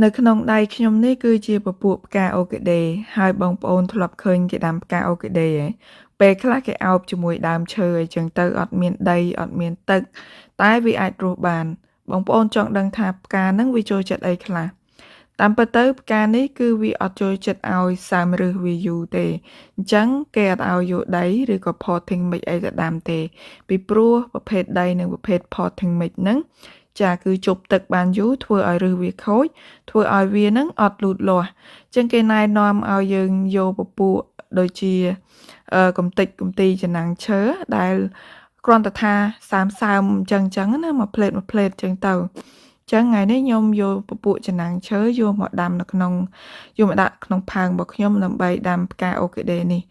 នៅក្នុងដៃខ្ញុំនេះគឺជាពពួកផ្កាអូគីដេហើយបងប្អូនធ្លាប់ឃើញគេដាំផ្កាអូគីដេហ៎ពេលខ្លះគេអោបជាមួយដើមឈើអីចឹងទៅអត់មានដីអត់មានទឹកតែវាអាចរស់បានបងប្អូនចង់ដឹងថាផ្កាហ្នឹងវាចូលចិត្តអីខ្លះតាមពិតទៅផ្កានេះគឺវាអត់ចូលចិត្តឲ្យសើមឬវាយូរទេអញ្ចឹងគេអត់ឲ្យយកដីឬក៏ potting mix អីទៅដាំទេពីព្រោះប្រភេទដីនិងប្រភេទ potting mix ហ្នឹងចាគឺជប់ទឹកបានយូរធ្វើឲ្យឫសវាខូចធ្វើឲ្យវានឹងអត់លូតលាស់អញ្ចឹងគេណែនាំឲ្យយើងយកពពួកដូចជាកំទេចកំទីចំណាំងឈើដែលគ្រាន់តែថាសើមអញ្ចឹងណាមួយផ្លេតអញ្ចឹងទៅចឹងថ្ងៃនេះខ្ញុំយកពពួកចំណាំងឈើយកមកដាក់ក្នុងផើងរបស់ខ្ញុំដើម្បីដាំផ្កាអូគីដេនេះ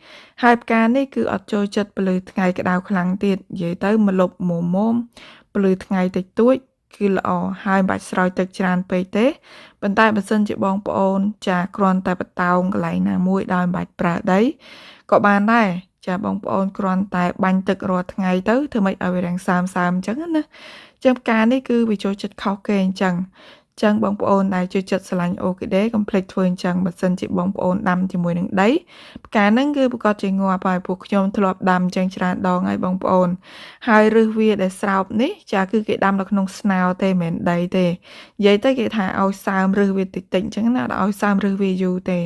ហើយផ្កានេះគឺអត់ចូលចិត្តពន្លឺថ្ងៃក្តៅខ្លាំងទៀតនិយាយទៅម្លប់មុំពន្លឺថ្ងៃតិចតួចគឺល្អហើយមិនបាច់ស្រោចទឹកច្រើនពេកទេប៉ុន្តែបើសិនជាបងប្អូនចាគ្រាន់តែបតោងកន្លែងណាមួយដោយមិនបាច់ប្រើដីក៏បានដែរចាបងប្អូនគ្រាន់តែបាញ់ទឹករាល់ថ្ងៃទៅធ្វើម៉េចឲ្យវារាំងសើមអញ្ចឹងណាចឹងផ្កានេះគឺវាចូលចិត្តខុសគេអញ្ចឹងបងប្អូនដែលចូលចិត្តស្រឡាញ់អូគីដេកុំភ្លេចធ្វើអញ្ចឹងបើសិនជាបងប្អូនដាំជាមួយនឹងដីផ្កាហ្នឹងគឺប្រកាសជាងាប់ហើយពួកខ្ញុំធ្លាប់ដាំអញ្ចឹងច្រើនដងហើយបងប្អូនហើយឫសវាដែលស្រោបនេះចាគឺគេដាំនៅក្នុងស្នោទេមិនមែនដីទេនិយាយទៅគេថាឲ្យសើមឫសវាតិចអញ្ចឹងណាឲ្យសើមឫសវាយូរទេ